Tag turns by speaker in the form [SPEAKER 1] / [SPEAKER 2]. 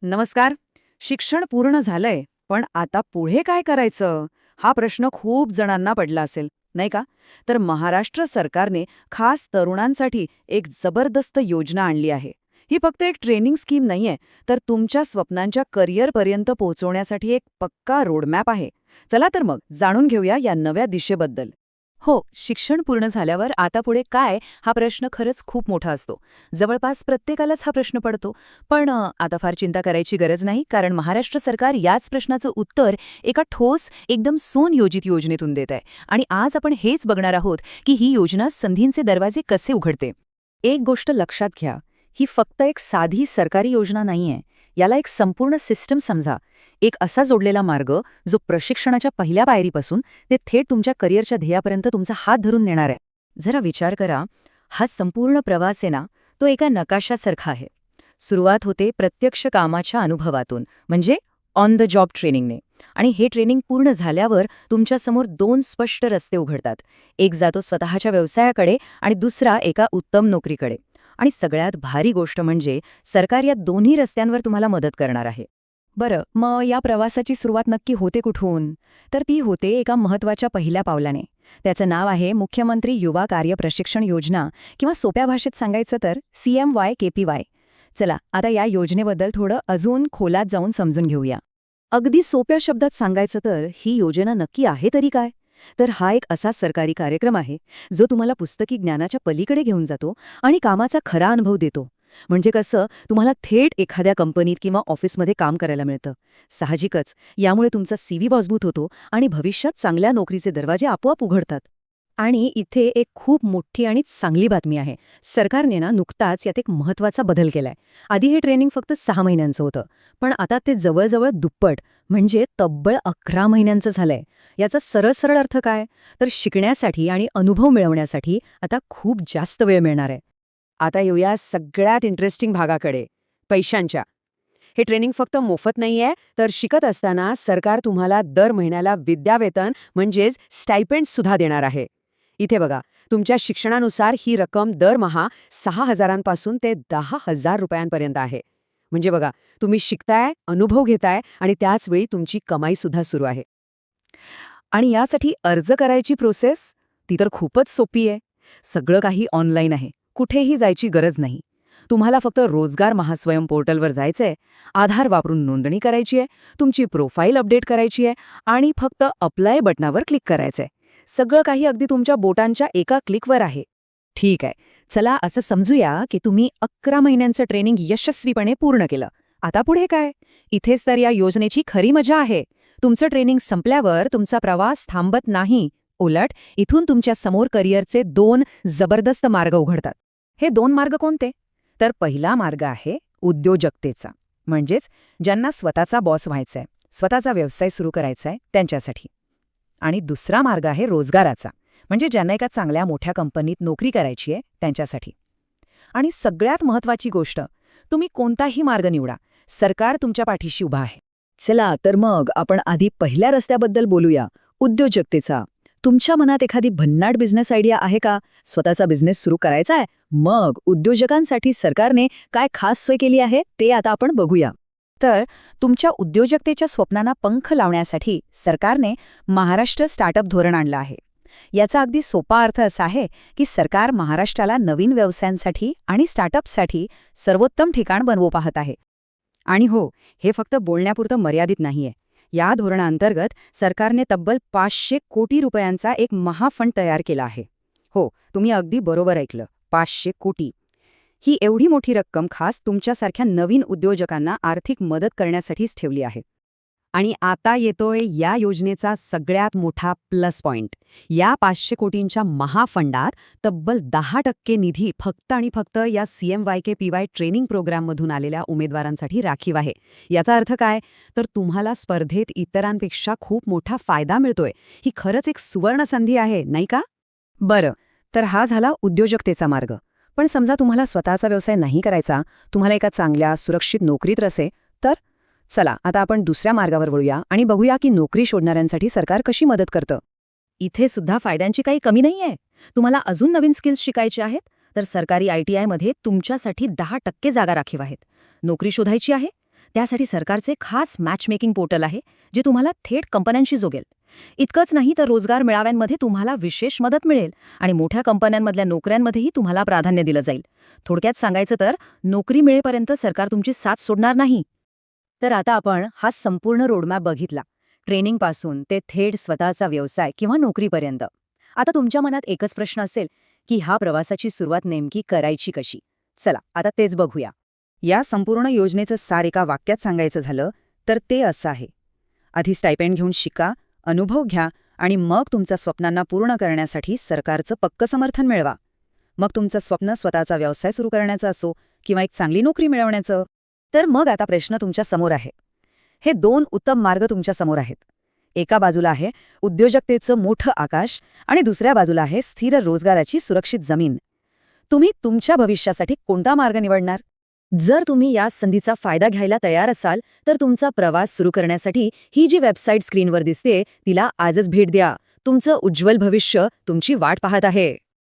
[SPEAKER 1] नमस्कार. शिक्षण पूर्ण झालंय, पण आता पुढे काय करायचं? हा प्रश्न खूप जणांना पडला असेल, नाही का? तर महाराष्ट्र सरकारने खास तरुणांसाठी एक जबरदस्त योजना आणली आहे. ही फक्त एक ट्रेनिंग स्कीम नाहीये, तर तुमच्या स्वप्नांच्या करिअरपर्यंत पोहोचवण्यासाठी एक पक्का रोडमॅप आहे. चला तर मग जाणून घेऊया या नव्या दिशेबद्दल.
[SPEAKER 2] हो, शिक्षण पूर्ण झाल्यावर आता पुढे काय हा प्रश्न खरंच खूप मोठा असतो. जवळपास प्रत्येकालाच हा प्रश्न पडतो. पण आता फार चिंता करायची गरज नाही, कारण महाराष्ट्र सरकार याच प्रश्नाचं उत्तर एका ठोस, एकदम सुनियोजित योजनेतून देत आहे. आणि आज आपण हेच बघणार आहोत की ही योजना संधींचे दरवाजे कसे उघडते.
[SPEAKER 1] एक गोष्ट लक्षात घ्या, ही फक्त एक साधी सरकारी योजना नाहीये. याला एक संपूर्ण सिस्टम समजा. एक असा जोडलेला मार्ग जो प्रशिक्षणाच्या पहिल्या पायरीपासून ते थेट तुमच्या करिअरच्या ध्येयापर्यंत तुमचा हात धरून नेणार आहे. जरा विचार करा, हा संपूर्ण प्रवास आहे ना, तो एका नकाशासारखा आहे. सुरुवात होते प्रत्यक्ष कामाच्या अनुभवातून, म्हणजे ऑन द जॉब ट्रेनिंगने. आणि हे ट्रेनिंग पूर्ण झाल्यावर तुमच्यासमोर दोन स्पष्ट रस्ते उघडतात. एक जातो स्वतःच्या व्यवसायाकडे आणि दुसरा एका उत्तम नोकरीकडे. आणि सगळ्यात भारी गोष्ट म्हणजे सरकार या दोन्ही रस्त्यांवर तुम्हाला मदत करणार आहे. बरं, मग या प्रवासाची सुरुवात नक्की होते कुठून? तर ती होते एका महत्त्वाच्या पहिल्या पावलाने. त्याचं नाव आहे मुख्यमंत्री युवा कार्य प्रशिक्षण योजना, किंवा सोप्या भाषेत सांगायचं तर CMYKPY. चला आता या योजनेबद्दल थोडं अजून खोलात जाऊन समजून घेऊया. अगदी सोप्या शब्दात सांगायचं तर ही योजना नक्की आहे तरी काय? तर हा एक असा सरकारी कार्यक्रम आहे जो तुम्हाला पुस्तकी ज्ञानाच्या पलीकडे घेऊन जातो आणि कामाचा खरा अनुभव देतो. म्हणजे कसं, तुम्हाला थेट एखाद्या कंपनीत किंवा ऑफिसमध्ये काम करायला मिळतं. साहजिकच यामुळे तुमचा CV मजबूत होतो आणि भविष्यात चांगल्या नोकरीचे दरवाजे आपोआप उघडतात. आणि इथे एक खूप मोठी आणि चांगली बातमी आहे. सरकारने ना नुकताच यात एक महत्त्वाचा बदल केलाय. आधी हे ट्रेनिंग फक्त 6 महिन्यांचं होतं, पण आता ते जवळजवळ दुप्पट, म्हणजे तब्बल 11 महिन्यांचं झालंय. याचा सरळ सरळ अर्थ काय? तर शिकण्यासाठी आणि अनुभव मिळवण्यासाठी आता खूप जास्त वेळ मिळणार आहे. आता येऊया सगळ्यात इंटरेस्टिंग भागाकडे, पैशांच्या. हे ट्रेनिंग फक्त मोफत नाहीये, तर शिकत असताना सरकार तुम्हाला दर महिन्याला विद्यावेतन म्हणजेच स्टायपेंड सुद्धा देणार आहे. इथे बघा, तुमच्या शिक्षणानुसार ही रक्कम दरमहा 6,000पासून ते 10,000 रुपयांपर्यंत आहे. म्हणजे बघा, तुम्ही शिकताय, अनुभव घेताय आणि त्याचवेळी तुमची कमाई सुद्धा सुरू आहे. आणि यासाठी अर्ज करायची प्रोसेस, ती तर खूपच सोपी आहे. सगळं काही ऑनलाईन आहे, कुठेही जायची गरज नाही. तुम्हाला फक्त रोजगार महास्वयं पोर्टलवर जायचंय, आधार वापरून नोंदणी करायची आहे, तुमची प्रोफाईल अपडेट करायची आहे आणि फक्त अप्लाय बटनावर क्लिक करायचंय. सगळं काही अगदी तुमच्या बोटांच्या एका क्लिकवर आहे. ठीक आहे, चला असं समजूया की तुम्ही 11 महिन्यांचं ट्रेनिंग यशस्वीपणे पूर्ण केलं. आता पुढे काय? इथेच तर या योजनेची खरी मजा आहे. तुमचं ट्रेनिंग संपल्यावर तुमचा प्रवास थांबत नाही. उलट इथून तुमच्या समोर करिअरचे 2 जबरदस्त मार्ग उघडतात. हे 2 मार्ग कोणते? तर पहिला मार्ग आहे उद्योजकतेचा, म्हणजेच ज्यांना स्वतःचा बॉस व्हायचाय, स्वतःचा व्यवसाय सुरू करायचाय त्यांच्यासाठी. आणि दुसरा मार्ग आहे रोजगाराचा, म्हणजे ज्यांना एका चांगल्या मोठ्या कंपनीत नोकरी करायची आहे त्यांच्यासाठी. आणि सगळ्यात महत्त्वाची गोष्ट, तुम्ही कोणताही मार्ग निवडा, सरकार तुमच्या पाठीशी उभा आहे. चला तर मग आपण आधी पहिल्या रस्त्याबद्दल बोलूया, उद्योजकतेचा. तुमच्या मनात एखादी भन्नाट बिझनेस आयडिया आहे का? स्वतःचा बिझनेस सुरू करायचा आहे? मग उद्योजकांसाठी सरकारने काय खास सोय केली आहे ते आता आपण बघूया. तर तुमच्या उद्योजकतेच्या स्वप्नांना पंख लावण्यासाठी सरकारने महाराष्ट्र स्टार्टअप धोरण आणलं आहे. याचा अगदी सोपा अर्थ असा आहे की सरकार महाराष्ट्राला नवीन व्यवसायांसाठी आणि स्टार्टअपसाठी सर्वोत्तम ठिकाण बनवू पाहत आहे. आणि हो, हे फक्त बोलण्यापुरतं मर्यादित नाहीये. या धोरणाअंतर्गत सरकारने तब्बल 500 कोटी रुपयांचा एक महाफंड तयार केला आहे. हो, तुम्ही अगदी बरोबर ऐकलं, 500 कोटी. ही एवढी मोठी रक्कम खास तुमच्यासारख्या नवीन उद्योजकांना आर्थिक मदत करण्यासाठीच ठेवली आहे. आणि आता येतोय या योजनेचा सगळ्यात मोठा प्लस पॉइंट. या 500 कोटींच्या महाफंडात तब्बल 10% निधी फक्त आणि फक्त या CMYKPY ट्रेनिंग प्रोग्राममधून आलेल्या उमेदवारांसाठी राखीव आहे. याचा अर्थ काय? तर तुम्हाला स्पर्धेत इतरांपेक्षा खूप मोठा फायदा मिळतोय. ही खरंच एक सुवर्ण संधी आहे, नाही का? बरं, तर हा झाला उद्योजकतेचा मार्ग. पण समजा तुम्हाला स्वतःचा व्यवसाय नाही करायचा, तुम्हाला एका चांगल्या सुरक्षित नोकरीत रसे, तर चला आता आपण दुसऱ्या मार्गावर वळूया आणि बघूया की नोकरी शोधणाऱ्यांसाठी सरकार कशी मदत करतं. इथे सुद्धा फायद्यांची काही कमी नाहीये. तुम्हाला अजून नवीन स्किल्स शिकायचे आहेत, तर सरकारी ITI मध्ये तुमच्यासाठी 10% जागा राखीव आहेत. नोकरी शोधायची आहे,
[SPEAKER 2] त्यासाठी सरकारचे खास मॅचमेकिंग पोर्टल आहे जे तुम्हाला थेट कंपन्यांशी जोडेल. इतकंच नाही तर रोजगार मेळाव्यांमध्ये तुम्हाला विशेष मदत मिळेल आणि मोठ्या कंपन्यांमधल्या नोकऱ्यांमध्येही तुम्हाला प्राधान्य दिलं जाईल. थोडक्यात सांगायचं तर नोकरी मिळेपर्यंत सरकार तुमची साथ सोडणार नाही.
[SPEAKER 1] तर आता आपण हा संपूर्ण रोडमॅप बघितला, ट्रेनिंगपासून ते थेट स्वतःचा व्यवसाय किंवा नोकरीपर्यंत. आता तुमच्या मनात एकच प्रश्न असेल की ह्या प्रवासाची सुरुवात नेमकी करायची कशी? चला आता तेच बघूया. या संपूर्ण योजनेचं सार एका वाक्यात सांगायचं झालं तर ते असं आहे: आधी स्टायपेंड घेऊन शिका, अनुभव घ्या आणि मग तुमच्या स्वप्नांना पूर्ण करण्यासाठी सरकारचं पक्कं समर्थन मिळवा. मग तुमचं स्वप्न स्वतःचा व्यवसाय सुरू करण्याचं असो किंवा एक चांगली नोकरी मिळवण्याचं. तर मग आता प्रश्न तुमच्या समोर आहे. हे 2 उत्तम मार्ग तुमच्या समोर आहेत. एका बाजूला आहे उद्योजकतेचं मोठं आकाश आणि दुसऱ्या बाजूला आहे स्थिर रोजगाराची सुरक्षित जमीन. तुम्ही तुमच्या भविष्यासाठी कोणता मार्ग निवडणार?
[SPEAKER 2] जर तुम्ही या संधीचा फायदा घ्यायला तयार असाल तर तुमचा प्रवास सुरू करण्यासाठी ही जी वेबसाईट स्क्रीनवर दिसते तिला आजच भेट द्या. तुमचं उज्ज्वल भविष्य तुमची वाट पाहत आहे.